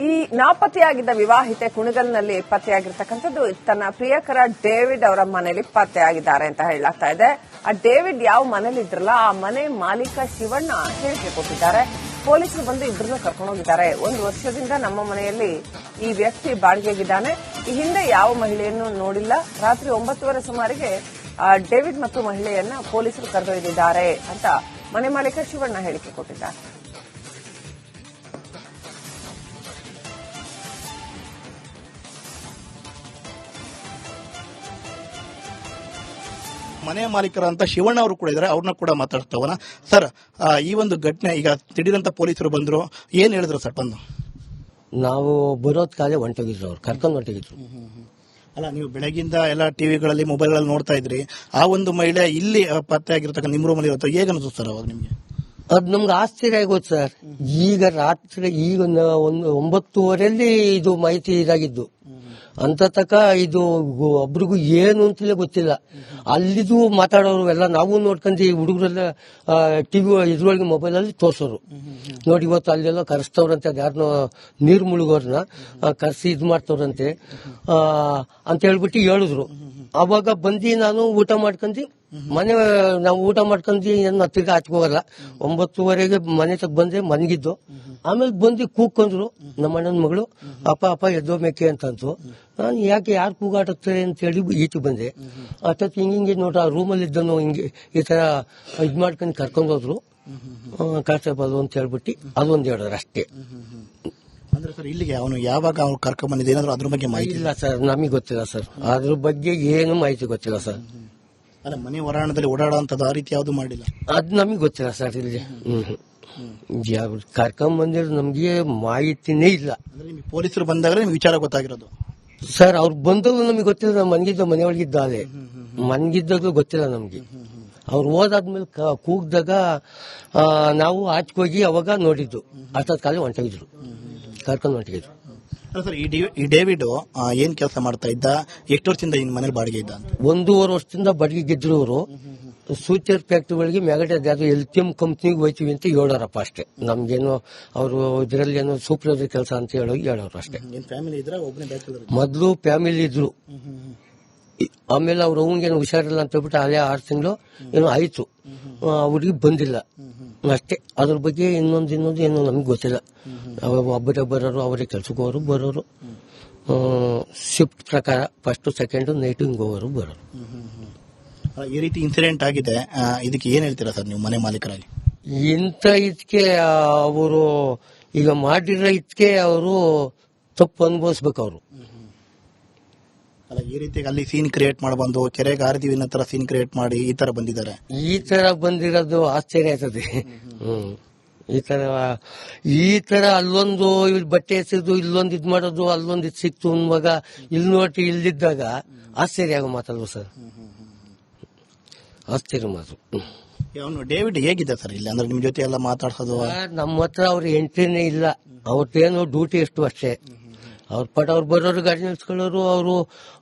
ಈ ನಾಪತ್ತೆಯಾಗಿದ್ದ ವಿವಾಹಿತೆ ಕುಣಿಗಲ್ನಲ್ಲಿ ಪತ್ತೆಯಾಗಿರ್ತಕ್ಕಂಥದ್ದು ತನ್ನ ಪ್ರಿಯಕರ ಡೇವಿಡ್ ಅವರ ಮನೆಯಲ್ಲಿ ಪತ್ತೆಯಾಗಿದ್ದಾರೆ ಅಂತ ಹೇಳಲಾಗ್ತಾ ಇದೆ. ಆ ಡೇವಿಡ್ ಯಾವ ಮನೇಲಿ ಇದ್ರಲ್ಲ ಆ ಮನೆ ಮಾಲೀಕ ಶಿವಣ್ಣ ಹೇಳಿಕೆ ಕೊಟ್ಟಿದ್ದಾರೆ. ಪೊಲೀಸರು ಬಂದು ಇಬ್ಬರನ್ನು ಕರ್ಕೊಂಡು ಹೋಗಿದ್ದಾರೆ. 1 ವರ್ಷದಿಂದ ನಮ್ಮ ಮನೆಯಲ್ಲಿ ಈ ವ್ಯಕ್ತಿ ಬಾಡಿಗೆಗಿದ್ದಾನೆ. ಈ ಹಿಂದೆ ಯಾವ ಮಹಿಳೆಯನ್ನು ನೋಡಿಲ್ಲ. ರಾತ್ರಿ 9:30 ಸುಮಾರಿಗೆ ಡೇವಿಡ್ ಮತ್ತು ಮಹಿಳೆಯನ್ನ ಪೊಲೀಸರು ಕರೆದೊಯ್ದಿದ್ದಾರೆ ಅಂತ ಮನೆ ಮಾಲೀಕ ಶಿವಣ್ಣ ಹೇಳಿಕೆ ಕೊಟ್ಟಿದ್ದಾರೆ. ಮನೆ ಮಾಲೀಕರಂತ ಶಿವಣ್ಣ ಅವರು ಕೂಡ ಇದ್ದಾರೆ. ಅವ್ರನ್ನ ಕೂಡ ಮಾತಾಡ್ತಾವನ. ಸರ್, ಈ ಒಂದು ಘಟನೆ ಈಗ ತಿಡಿದಂತ ಪೊಲೀಸರು ಬಂದ್ರು, ಏನ್ ಹೇಳಿದ್ರು ಸರ್? ಬಂದು ನಾವು ಬರೋದ್ ಕಾಲೇ ಹೊಂಟೋಗಿದ್ರು, ಅವ್ರು ಕರ್ಕೊಂಡು ಹೊಂಟೋಗಿದ್ರು. ಅಲ್ಲ, ನೀವು ಬೆಳಗಿಂದ ಎಲ್ಲ ಟಿವಿಗಳಲ್ಲಿ ಮೊಬೈಲ್ಗಳಲ್ಲಿ ನೋಡ್ತಾ ಇದ್ರಿ. ಆ ಒಂದು ಮಹಿಳೆ ಇಲ್ಲಿ ಪತ್ತೆ ಆಗಿರ್ತಕ್ಕ ನಿಮ್ಮ ರೂಮಲ್ಲಿ ಇರುತ್ತೆ, ಹೇಗೆ ಅನಿಸುತ್ತೆ ಸರ್ ಅವಾಗ ನಿಮ್ಗೆ? ಅದ್ ನಮ್ಗೆ ಆಶ್ಚರ್ಯ ಆಗೋದು ಸರ್. ಈಗ ರಾತ್ರಿ ಈಗ 9:30 ಇದು ಮಾಹಿತಿ ಇದಾಗಿದ್ದು ಅಂತ ತಕ ಇದು ಒಬ್ರಿಗೂ ಏನು ಅಂತಲೇ ಗೊತ್ತಿಲ್ಲ. ಅಲ್ಲಿದು ಮಾತಾಡೋರು ಎಲ್ಲ ನಾವು ನೋಡ್ಕೊಂಡು ಹುಡುಗರೆಲ್ಲ ಟಿವಿ ಇದ್ರೊಳಗೆ ಮೊಬೈಲ್ ಅಲ್ಲಿ ತೋರ್ಸೋರು. ನೋಡಿ ಇವತ್ತು ಅಲ್ಲೆಲ್ಲ ಕರೆಸ್ತವ್ರಂತೆ, ಯಾರನ್ನೋ ನೀರು ಮುಳುಗೋರ್ನ ಕರೆಸಿ ಇದು ಮಾಡ್ತವ್ರಂತೆ ಅಂತ ಹೇಳ್ಬಿಟ್ಟು ಹೇಳಿದ್ರು. ಅವಾಗ ಬಂದು ನಾನು ಊಟ ಮಾಡ್ಕೊಂಡು ನಾವು ಊಟ ಮಾಡ್ಕೊಂಡು ಏನು ತಿರ್ಗಾ ಹೋಗಲ್ಲ. 9:30 ಮನೆ ತಗ ಬಂದೆ, ಮನ್ಗಿದ್ದು. ಆಮೇಲೆ ಬಂದು ಕೂಕೊಂಡ್ರು ನಮ್ಮ ಅಣ್ಣನ ಮಗಳು, ಅಪ್ಪ ಎದ್ದೋ ಮೇಕೆ ಅಂತಂತು. ನಾನು ಯಾಕೆ ಯಾರು ಕೂಗಾಟಕ್ತಾರೆ ಅಂತ ಹೇಳಿ ಈಚೆ ಬಂದೆ. ಅಷ್ಟೊತ್ತು ಹಿಂಗೆ ನೋಡ್ರಿ, ಆ ರೂಮಲ್ಲಿ ಇದ್ದನು ಹಿಂಗೆ ಈ ತರ ಇದ್ ಮಾಡ್ಕೊಂಡು ಕರ್ಕೊಂಡು ಹೋದ್ರು ಕಾನ್ಸ್ಟೇಬಲ್ ಅಂತ ಹೇಳ್ಬಿಟ್ಟು ಅದೊಂದು ಹೇಳಿದ್ರು ಅಷ್ಟೇ. ಅಂದ್ರೆ ಸರ್, ಇಲ್ಲಿಗೆ ಅವನು ಯಾವಾಗ ಅವ್ನು ಕರ್ಕೊಂಡ್ ಬಂದಿದ್ದ ಏನಾದ್ರು ಅದ್ರ ಬಗ್ಗೆ ಮಾಹಿತಿ ಇಲ್ಲ ಸರ್, ನಮಗೆ ಗೊತ್ತಿಲ್ಲ ಸರ್. ಅದ್ರ ಬಗ್ಗೆ ಏನು ಮಾಹಿತಿ ಗೊತ್ತಿಲ್ಲ ಸರ್. ಅಲ್ಲ, ಮನೆ ಹೊರಾಣದಲ್ಲಿ ಓಡಾಡೋಂಥದ್ದು ಆ ರೀತಿ ಯಾವ್ದು ಮಾಡಿಲ್ಲ. ಅದ್ ನಮಗೆ ಗೊತ್ತಿಲ್ಲ ಸರ್. ಇಲ್ಲಿ ಕರ್ಕೊಂಡ್ ಬಂದಿರೋ ನಮ್ಗೆ ಮಾಹಿತಿನೇ ಇಲ್ಲ. ನಿಮ್ಗೆ ಪೊಲೀಸರು ಬಂದಾಗ ನಿಮ್ಗೆ ವಿಚಾರ ಗೊತ್ತಾಗಿರೋದು ಸರ್. ಅವ್ರು ಬಂದಾಗ ನಮಗೆ ಗೊತ್ತಿಲ್ಲ. ನಾವು ಮನೆಯೊಳಗಿದ್ದ ಅಲ್ಲೇ ಮನ್ಗಿದ್ದಾಗಲೂ ಗೊತ್ತಿಲ್ಲ ನಮ್ಗೆ. ಅವ್ರು ಹೋದಾದ್ಮೇಲೆ ಕೂಗ್ದಾಗ ನಾವು ಆಚೆಗೋಗಿ ಅವಾಗ ನೋಡಿದ್ದು. ಅಷ್ಟೊತ್ತು ಕಾಲ ಹೊಂಟೋಗಿದ್ರು, ಕರ್ಕೊಂಡು ಹೊಂಟೋಗಿದ್ರು. ಸರ್, ಈ ಡೇವಿಡ್ ಏನ್ ಕೆಲಸ ಮಾಡ್ತಾ ಇದ್ದ? ಎಷ್ಟು ವರ್ಷದಿಂದ ಈ ಮನೇಲಿ ಬಾಡಿಗೆ ಇದ್ದ? 1.5 ವರ್ಷದಿಂದ ಬಾಡಿಗೆಗಿದ್ರು. ಅವರು ಸೂಚರ್ ಫ್ಯಾಕ್ಟ್ರಿಗಳಿಗೆ ಮ್ಯಾಗಡೆ ಯಾವ್ದು ಎಲ್ಟಿಎಂ ಕಂಪ್ನಿಗೆ ಹೋಯ್ತೀವಿ ಅಂತ ಹೇಳೋರಪ್ಪ ಅಷ್ಟೇ. ನಮ್ಗೇನು ಅವರು ಇದರಲ್ಲಿ ಏನೋ ಸೂಪರ್ವೈಸರ್ ಕೆಲಸ ಅಂತ ಹೇಳೋರು ಅಷ್ಟೇ. ಮೊದಲು ಫ್ಯಾಮಿಲಿ ಇದ್ರು. ಆಮೇಲೆ ಅವ್ರ ಅವ್ನಿಗೇನು ಹುಷಾರಿಲ್ಲ ಅಂತ ಹೇಳ್ಬಿಟ್ಟು ಅಲ್ಲೇ 6 ತಿಂಗಳು ಏನೋ ಆಯ್ತು, ಅವ್ರಿಗೆ ಬಂದಿಲ್ಲ ಅಷ್ಟೇ. ಅದ್ರ ಬಗ್ಗೆ ಇನ್ನೊಂದು ಏನೋ ನಮ್ಗೆ ಗೊತ್ತಿಲ್ಲ. ಒಬ್ಬರೇ ಬರೋರು, ಅವರೇ ಕೆಲ್ಸಕ್ಕೆ ಹೋಗೋರು ಬರೋರು. ಶಿಫ್ಟ್ ಪ್ರಕಾರ ಫಸ್ಟ್ ಸೆಕೆಂಡ್ ನೈಟ್ ಹಿಂಗ್ ಹೋಗೋರು ಬರೋರು. ಈ ರೀತಿ ಇನ್ಸಿಡೆಂಟ್ ಆಗಿದೆ, ಇದಕ್ಕೆ ಏನ್ ಹೇಳ್ತೀರಾ ಸರ್ ನೀವು ಮನೆ ಮಾಲೀಕರಾಗಿ? ಇಂಥ ಇದಕ್ಕೆ ಅವರು ಈಗ ಮಾಡಿರೋ ಇದಕ್ಕೆ ಅವರು ತಪ್ಪು ಅನುಭವಿಸ್ಬೇಕು ಅವರು. ಅಲ್ಲ, ಈ ರೀತಿ ಅಲ್ಲಿ ಸೀನ್ ಕ್ರಿಯೇಟ್ ಮಾಡಬಂದು ಕೆರೆಗೆ ಹಾರಿದೀವಿ ಅನ್ನೋ ತರ ಸೀನ್ ಕ್ರಿಯೇಟ್ ಮಾಡಿ ಈ ತರ ಬಂದಿದ್ದಾರೆ. ಈ ತರ ಬಂದಿರೋದು ಆಶ್ಚರ್ಯ ಆಯ್ತದೆ. ಈ ತರ ಅಲ್ಲೊಂದು ಇಲ್ಲಿ ಬಟ್ಟೆ ಎಸೆದು ಇಲ್ಲೊಂದು ಇದ್ ಮಾಡೋದು, ಅಲ್ಲೊಂದು ಇದು ಸಿಕ್ತು ಅನ್ನುವಾಗ ಇಲ್ಲಿ ನೋಡಿ ಇಲ್ದಿದ್ದಾಗ ಆಶ್ಚರ್ಯ ಆಗೋ ಮಾತಲ್ವ ಸರ್? ಆಶ್ಚರ್ಯ ಮಾತು. ಅವನು ಡೇವಿಡ್ ಹೇಗಿದ್ದ ಸರ್ ಇಲ್ಲಿ? ಅಂದ್ರೆ ನಿಮ್ ಜೊತೆ ಎಲ್ಲ ಮಾತಾಡ್ಸೋದು? ನಮ್ಮ ಹತ್ರ ಅವ್ರ ಎಂಟ್ರಿನೇ ಇಲ್ಲ. ಅವ್ರದ್ದೇನು ಡ್ಯೂಟಿ ಎಷ್ಟು ಅಷ್ಟೇ. ಅವ್ರ ಪಟ ಅವ್ರು ಬರೋರು, ಗಾಡಿ ನಿಲ್ಸ್ಕೊಳ್ಳೋರು, ಅವರು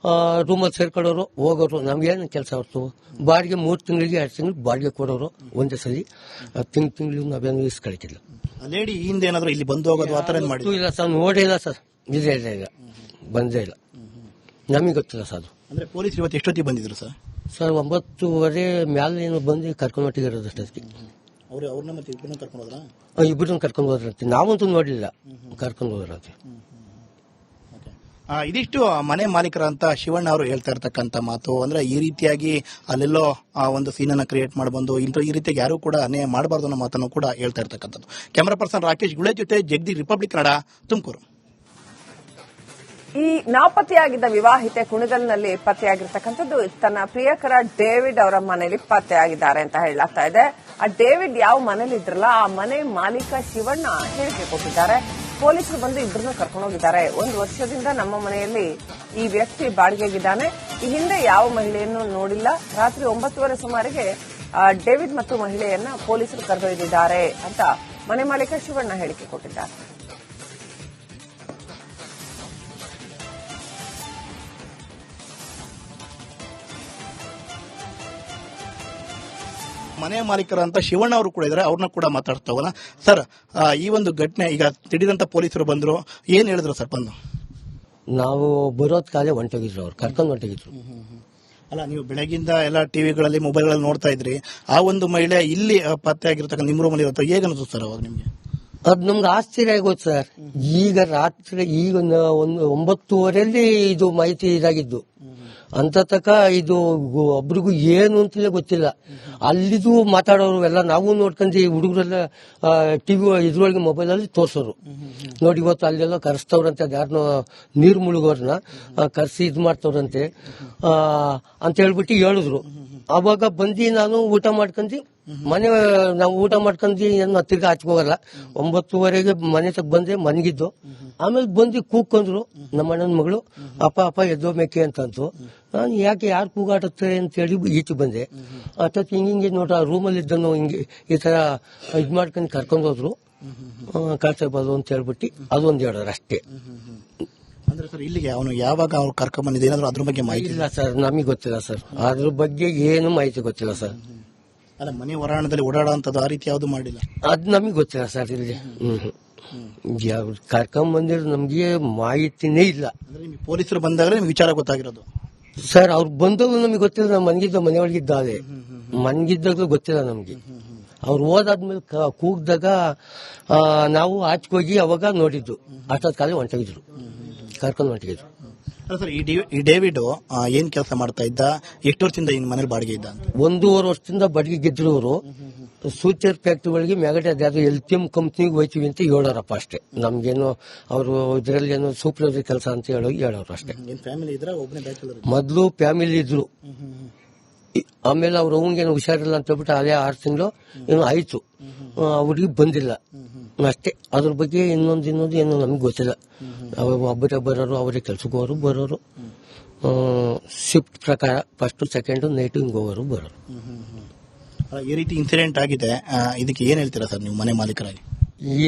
ರೂಮಲ್ಲಿ ಸೇರ್ಕೊಳ್ಳೋರು, ಹೋಗೋರು. ನಮ್ಗೇನು ಕೆಲಸ ಅವ್ರದ್ದು? ಬಾಡಿಗೆ 3 ತಿಂಗಳಿಗೆ 2 ತಿಂಗಳಿಗೆ ಬಾಡಿಗೆ ಕೊಡೋರು ಒಂದೇ ಸಲ. ತಿಂಗಳಿಗೆ ನಾವೇನು ಇಸ್ಕೊಳ್ತಿಲ್ಲ. ಲೇಡಿ ಹಿಂದೆ ಏನಾದ್ರು ಇಲ್ಲಿ ಬಂದು ಹೋಗೋದು ಆ ತರ ಮಾಡಿ? ಇಲ್ಲ ಸರ್, ನೋಡೇ ಇಲ್ಲ ಸರ್. ಇಲ್ಲ ಬಂದೇ ಇಲ್ಲ. ನಮಗೆ ಗೊತ್ತಿಲ್ಲ ಸರ್ ಅದು. ಅಂದ್ರೆ ಪೊಲೀಸ್ ಇವತ್ತು ಎಷ್ಟೊತ್ತಿಗೆ ಬಂದಿದ್ರು ಸರ್? ಸರ್ 9:30 ಮ್ಯಾಲೆ ಏನೋ ಬಂದು ಕರ್ಕೊಂಡು ಹೊಟ್ಟಿಗಿರೋದು ಅಷ್ಟೊತ್ತಿಗೆ. ಅವ್ರನ್ನ ಮತ್ತೆ ಇಬ್ಬರನ್ನ ಕರ್ಕೊಂಡು ಹೋದ್ರ? ಇಬ್ಬರನ್ನ ಕರ್ಕೊಂಡು ಹೋದ್ರಂತೆ. ನಾವಂತೂ ನೋಡ್ಲಿಲ್ಲ, ಕರ್ಕೊಂಡು ಹೋದ್ರಂತೆ. ಇದಿಷ್ಟು ಮನೆ ಮಾಲೀಕರ ಅಂತ ಶಿವಣ್ಣ ಅವರು ಹೇಳ್ತಾ ಇರ್ತಕ್ಕಂಥ ಮಾತು. ಅಂದ್ರೆ ಈ ರೀತಿಯಾಗಿ ಅಲ್ಲೆಲ್ಲೋ ಒಂದು ಸೀನನ್ನ ಕ್ರಿಯೇಟ್ ಮಾಡಬಂದು ಈ ರೀತಿಯಾಗಿ ಯಾರು ಕೂಡ ಅನ್ಯಾಯ ಮಾಡಬಾರ್ದು ಅನ್ನೋ ಮಾತನ್ನು ಕೂಡ ಹೇಳ್ತಾ ಇರ್ತಕ್ಕಂಥದ್ದು. ಕ್ಯಾಮರಾ ಪರ್ಸನ್ ರಾಕೇಶ್ ಗುಳೆ ಜೊತೆ ಜಗದಿ, ರಿಪಬ್ಲಿಕ್ ಕನ್ನಡ, ತುಮಕೂರು. ಈ ನಾಪತ್ತೆಯಾಗಿದ್ದ ವಿವಾಹಿತೆ ಕುಣಿಗಲ್ನಲ್ಲಿ ಪತ್ತೆಯಾಗಿರ್ತಕ್ಕಂಥದ್ದು ತನ್ನ ಪ್ರಿಯಕರ ಡೇವಿಡ್ ಅವರ ಮನೆಯಲ್ಲಿ ಪತ್ತೆಯಾಗಿದ್ದಾರೆ ಅಂತ ಹೇಳಲಾಗ್ತಾ ಇದೆ. ಆ ಡೇವಿಡ್ ಯಾವ ಮನೇಲಿ ಇದ್ರಲ್ಲ ಆ ಮನೆ ಮಾಲೀಕ ಶಿವಣ್ಣ ಹೇಳಿಕೆ ಕೊಟ್ಟಿದ್ದಾರೆ. ಪೊಲೀಸರು ಬಂದು ಇಬ್ಬರನ್ನು ಕರ್ಕೊಂಡು ಹೋಗಿದ್ದಾರೆ. 1 ವರ್ಷದಿಂದ ನಮ್ಮ ಮನೆಯಲ್ಲಿ ಈ ವ್ಯಕ್ತಿ ಬಾಡಿಗೆಗಿದ್ದಾನೆ. ಈ ಹಿಂದೆ ಯಾವ ಮಹಿಳೆಯನ್ನು ನೋಡಿಲ್ಲ. ರಾತ್ರಿ 9:30 ಸುಮಾರಿಗೆ ಡೇವಿಡ್ ಮತ್ತು ಮಹಿಳೆಯನ್ನ ಪೊಲೀಸರು ಕರೆದೊಯ್ದಿದ್ದಾರೆ ಅಂತ ಮನೆ ಮಾಲೀಕ ಶಿವಣ್ಣ ಹೇಳಿಕೆ ಕೊಟ್ಟಿದ್ದಾರೆ. ಮನೆ ಮಾಲೀಕರಂತ ಶಿವಣ್ಣ ಅವರು ಕೂಡ ಇದ್ದಾರೆ, ಅವ್ರನ್ನ ಕೂಡ ಮಾತಾಡ್ತಾವಲ್ಲ ಸರ್. ಈ ಒಂದು ಘಟನೆ ಈಗ ತಿಳಿದಂತ ಪೊಲೀಸರು ಬಂದ್ರು, ಏನ್ ಹೇಳಿದ್ರು ಸರ್ ಬಂದು? ನಾವು ಬರೋದ್ ಕಾಲೇ ಹೊಂಟೋಗಿದ್ರು, ಅವ್ರು ಕರ್ಕೊಂಡು ಹೊಂಟೋಗಿದ್ರು. ಅಲ್ಲ, ನೀವು ಬೆಳಗಿಂದ ಎಲ್ಲ ಟಿವಿಗಳಲ್ಲಿ ಮೊಬೈಲ್ಗಳಲ್ಲಿ ನೋಡ್ತಾ ಇದ್ರಿ, ಆ ಒಂದು ಮಹಿಳೆ ಇಲ್ಲಿ ಪತ್ತೆ ಆಗಿರ್ತಕ್ಕಂಥ ನಿಮ್ಮ ರೂಮಲ್ಲಿ ಇರುತ್ತೆ, ಹೇಗೆ ಅನಿಸ್ತು ಸರ್ ಅವಾಗ ನಿಮ್ಗೆ? ಅದ್ ನಮ್ಗೆ ಆಶ್ಚರ್ಯ ಆಗೋದು ಸರ್. ಈಗ ರಾತ್ರಿ ಈಗ ಒಂದು 9:30 ಇದು ಮಾಹಿತಿ ಇದಾಗಿದ್ದು. ಅಂತ ತಕ ಇದು ಒಬ್ರಿಗೂ ಏನು ಅಂತಲೇ ಗೊತ್ತಿಲ್ಲ. ಅಲ್ಲಿದು ಮಾತಾಡೋರು ಎಲ್ಲ ನಾವು ನೋಡ್ಕೊಂಡು ಹುಡುಗರೆಲ್ಲ ಟಿವಿ ಇದ್ರೊಳಗೆ ಮೊಬೈಲ್ ಅಲ್ಲಿ ತೋರ್ಸೋರು. ನೋಡಿ ಇವತ್ತು ಅಲ್ಲೆಲ್ಲ ಕರೆಸ್ತವ್ರಂತೆ, ಯಾರನ್ನೋ ನೀರು ಮುಳುಗೋರ್ನ ಕರೆಸಿ ಇದ್ ಮಾಡ್ತವ್ರಂತೆ ಅಂತ ಹೇಳ್ಬಿಟ್ಟು ಹೇಳಿದ್ರು. ಅವಾಗ ಬಂದು ನಾನು ಊಟ ಮಾಡ್ಕೊಂಡು ನಾವು ಊಟ ಮಾಡ್ಕೊಂಡು ಏನು ತಿರ್ಗಾ ಹಚ್ಕೋಗಲ್ಲ. 9:30 ಮನೆ ತಗ ಬಂದೆ, ಮನ್ಗಿದ್ದು. ಆಮೇಲೆ ಬಂದು ಕೂಕೊಂಡ್ರು ನಮ್ಮ ಅಣ್ಣನ ಮಗಳು, ಅಪ್ಪ ಎದ್ದೋ ಮೇಕೆ ಅಂತಂತು. ನಾನು ಯಾಕೆ ಯಾರು ಕೂಗಾಡುತ್ತೆ ಅಂತೇಳಿ ಈಚೆ ಬಂದೆ. ಅಷ್ಟೊತ್ತು ಹಿಂಗೆ ನೋಡ್ರ ರೂಮಲ್ಲಿ ಇದ್ದನು ಹಿಂಗೆ ಈ ತರ ಇದ್ ಮಾಡ್ಕೊಂಡು ಕರ್ಕೊಂಡು ಹೋದ್ರು. ಕಾನ್ಸ್ಟೇಬಲ್ ಅಂತ ಹೇಳ್ಬಿಟ್ಟು ಅದೊಂದು ಹೇಳೋರು ಅಷ್ಟೇ. ಅಂದ್ರೆ ಸರ್ ಇಲ್ಲಿಗೆ ಅವನು ಯಾವಾಗ ಅವ್ರು ಕರ್ಕೊಂಡ್ ಬಂದಿದೆ ಏನಾದ್ರು ಅದ್ರ ಬಗ್ಗೆ ಮಾಹಿತಿ ಇಲ್ಲ ಸರ್, ನಮಗೆ ಗೊತ್ತಿಲ್ಲ ಸರ್, ಅದ್ರ ಬಗ್ಗೆ ಏನು ಮಾಹಿತಿ ಗೊತ್ತಿಲ್ಲ ಸರ್. ಅಲ್ಲ, ಮನೆ ಹೊರಾಣದಲ್ಲಿ ಓಡಾಡೋಂಥದ್ದು ಆ ರೀತಿ ಯಾವ್ದು ಮಾಡಿಲ್ಲ, ಅದ್ ನಮಗೆ ಗೊತ್ತಿಲ್ಲ ಸರ್. ಇಲ್ಲಿ ಕರ್ಕೊಂಡ್ ಬಂದಿರೋ ನಮ್ಗೆ ಮಾಹಿತಿನೇ ಇಲ್ಲ. ಅಂದ್ರೆ ನಿಮ್ಗೆ ಪೊಲೀಸರು ಬಂದಾಗ ನಿಮ್ಗೆ ವಿಚಾರ ಗೊತ್ತಾಗಿರೋದು ಸರ್. ಅವ್ರು ಬಂದಾಗಲೂ ನಮಗೆ ಗೊತ್ತಿಲ್ಲ. ನಾವು ಮನೆಯೊಳಗಿದ್ದ ಅದೇ ಮನ್ಗಿದ್ದಾಗಲೂ ಗೊತ್ತಿಲ್ಲ ನಮ್ಗೆ. ಅವ್ರು ಹೋದಾದ್ಮೇಲೆ ಕೂಗ್ದಾಗ ನಾವು ಆಚೆಗೋಗಿ ಅವಾಗ ನೋಡಿದ್ದು. ಅಷ್ಟೊತ್ತ ಕಾಲ ಹೊಂಟೋಗಿದ್ರು, ಕರ್ಕೊಂಡು ಹೊಂಟೋಗಿದ್ರು. ಸರ್ ಈ ಡೇವಿಡ್ ಏನ್ ಕೆಲಸ ಮಾಡ್ತಾ ಇದ್ದ, ಎಷ್ಟು ವರ್ಷದಿಂದ ಈ ಮನೇಲಿ ಬಾಡಿಗೆ ಇದ್ದ ಅಂತ? 1.5 ವರ್ಷದಿಂದ ಬಾಡಿಗೆ ಗೆದ್ರು. ಅವರು ಸೂಚರ್ ಫ್ಯಾಕ್ಟ್ರಿಗಳಿಗೆ ಮ್ಯಾಗಡೆ ಅದ್ಯಾವುದು LTM ಕಂಪ್ನಿಗೆ ಹೋಯ್ತೀವಿ ಅಂತ ಹೇಳೋರಪ್ಪ ಅಷ್ಟೇ. ನಮ್ಗೇನು ಅವರು ಇದ್ರಲ್ಲಿ ಏನೋ ಸೂಪರ್ವೈಸರ್ ಕೆಲಸ ಅಂತ ಹೇಳೋರು ಅಷ್ಟೇ. ಫ್ಯಾಮಿಲಿ ಇದ್ರ ಒಬ್ಬನೇ ಬ್ಯಾಚುಲರ್? ಮೊದಲು ಫ್ಯಾಮಿಲಿ ಇದ್ರು, ಆಮೇಲೆ ಅವ್ರ ಅವಂಗೇನು ಹುಷಾರಿಲ್ಲ ಅಂತ ಹೇಳ್ಬಿಟ್ಟು ಅಲ್ಲೇ 6 ತಿಂಗಳು ಏನೋ ಆಯ್ತು, ಅವ್ರಿಗೆ ಬಂದಿಲ್ಲ ಅಷ್ಟೇ. ಅದ್ರ ಬಗ್ಗೆ ಇನ್ನೊಂದು ಏನೋ ನಮ್ಗೆ ಗೊತ್ತಿಲ್ಲ. ಒಬ್ಬರೇ ಬರೋರು, ಅವರೇ ಕೆಲ್ಸಕ್ಕೆ ಹೋಗೋರು ಬರೋರು, ಶಿಫ್ಟ್ ಪ್ರಕಾರ ಫಸ್ಟ್ ಸೆಕೆಂಡ್ ನೈಟ್ ಹಿಂಗ್ ಹೋಗೋರು ಬರೋರು. ಈ ರೀತಿ ಇನ್ಸಿಡೆಂಟ್ ಆಗಿದೆ, ಇದಕ್ಕೆ ಏನ್ ಹೇಳ್ತೀರಾ ಸರ್ ನೀವು ಮನೆ ಮಾಲೀಕರಾಗಿ?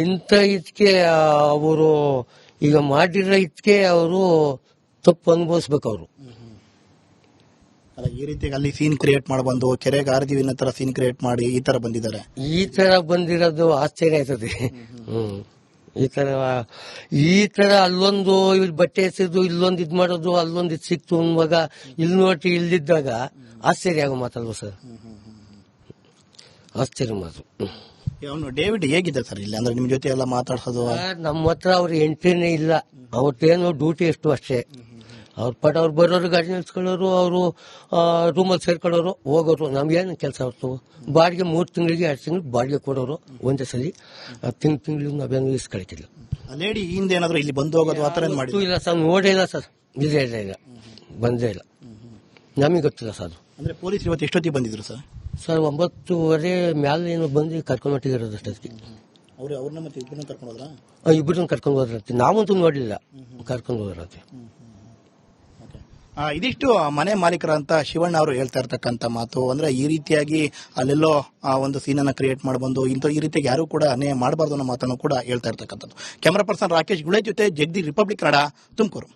ಇಂಥ ಇದಕ್ಕೆ ಅವರು ಈಗ ಮಾಡಿರೋ ಇದಕ್ಕೆ ಅವರು ತಪ್ಪು ಅನುಭವಿಸ್ಬೇಕು. ಅವರು ಈ ರೀತಿ ಅಲ್ಲಿ ಸೀನ್ ಕ್ರಿಯೇಟ್ ಮಾಡಬಂದು ಕೆರೆಗೆ ಆರ್ದಿವಿ ತರ ಸೀನ್ ಕ್ರಿಯೇಟ್ ಮಾಡಿ ಈ ತರ ಬಂದಿದ್ದಾರೆ. ಈ ತರ ಬಂದಿರೋದು ಆಶ್ಚರ್ಯ ಆಯ್ತದೆ. ಈ ತರ ಅಲ್ಲೊಂದು ಬಟ್ಟೆ ಎಸೆದು ಇಲ್ಲೊಂದು ಇದ್ ಮಾಡೋದು, ಅಲ್ಲೊಂದು ಇದ್ ಸಿಕ್ತು ಅನ್ನುವಾಗ ಇಲ್ಲಿ ನೋಡಿ ಇಲ್ದಿದ್ದಾಗ ಆಶ್ಚರ್ಯ ಆಗೋ ಮಾತಲ್ವ ಸರ್? ಆಶ್ಚರ್ಯ ಮಾತು. ಅವನು ಡೇವಿಡ್ ಹೇಗಿದ್ದ ಸರ್ ಇಲ್ಲಿ? ಅಂದ್ರೆ ನಿಮ್ ಜೊತೆ ಎಲ್ಲ ಮಾತಾಡ್ಸೋದು? ನಮ್ಮ ಹತ್ರ ಅವ್ರ ಎಂಟ್ರಿನೇ ಇಲ್ಲ. ಅವ್ರದ್ದೇನೋ ಡ್ಯೂಟಿ ಎಷ್ಟು ಅಷ್ಟೇ. ಅವ್ರ ಪಟ ಅವ್ರು ಬರೋರು, ಗಾಡಿ ನಿಲ್ಸ್ಕೊಳ್ಳೋರು, ಅವರು ರೂಮಲ್ಲಿ ಸೇರ್ಕೊಳ್ಳೋರು, ಹೋಗೋರು. ನಮ್ಗೇನು ಕೆಲಸ ಅವ್ರದ್ದು? ಬಾಡಿಗೆ 3 ತಿಂಗಳಿಗೆ 2 ತಿಂಗಳು ಬಾಡಿಗೆ ಕೊಡೋರು ಒಂದೇ ಸಲ. ತಿಂಗಳಿಗೆ ನಾವೇನು ಇಸ್ಕೊಳ್ತಿಲ್ಲ. ಲೇಡಿ ಹಿಂದೆ ಏನಾದ್ರು ಇಲ್ಲಿ ಬಂದು ಹೋಗೋದು ಆತರ ಮಾಡಿ? ಇಲ್ಲ ಸರ್, ನೋಡೇ ಇಲ್ಲ ಸರ್. ಇಲ್ಲ ಬಂದೇ ಇಲ್ಲ, ನಮಗೆ ಗೊತ್ತಿಲ್ಲ ಸರ್. ಅಂದ್ರೆ ಪೊಲೀಸ್ ಇವತ್ತು ಎಷ್ಟೊತ್ತಿಗೆ ಬಂದಿದ್ರು ಸರ್? ಸರ್ 9:30 ಮ್ಯಾಲೆ ಏನು ಬಂದು ಕರ್ಕೊಂಡು ಹೊಟ್ಟಿರೋದು ಅಷ್ಟೊತ್ತಿಗೆ. ಅವ್ರನ್ನ ಮತ್ತೆ ಇಬ್ಬರನ್ನ ಕರ್ಕೊಂಡು ಹೋದ್ರ? ಇಬ್ಬರನ್ನ ಕರ್ಕೊಂಡು ಹೋದ್ರಂತೆ. ನಾವಂತೂ ನೋಡಲಿಲ್ಲ, ಕರ್ಕೊಂಡು ಹೋದ್ರಂತೆ. ಇದಿಷ್ಟು ಮನೆ ಮಾಲೀಕರಂತ ಶಿವಣ್ಣ ಅವರು ಹೇಳ್ತಾ ಇರ್ತಕ್ಕಂಥ ಮಾತು. ಅಂದ್ರೆ ಈ ರೀತಿಯಾಗಿ ಅಲ್ಲೆಲ್ಲೋ ಒಂದು ಸೀನನ್ನ ಕ್ರಿಯೇಟ್ ಮಾಡಬಂದು ಈ ರೀತಿಯಾಗಿ ಯಾರು ಕೂಡ ಅನ್ಯಾಯ ಮಾಡಬಾರ್ದು ಅನ್ನೋ ಮಾತನ್ನು ಕೂಡ ಹೇಳ್ತಾ ಇರ್ತಕ್ಕಂಥದ್ದು. ಕ್ಯಾಮರಾ ಪರ್ಸನ್ ರಾಕೇಶ್ ಗುಳೆ ಜೊತೆ ಜಗದೀಶ್, ರಿಪಬ್ಲಿಕ್ ಕನ್ನಡ, ತುಮಕೂರು.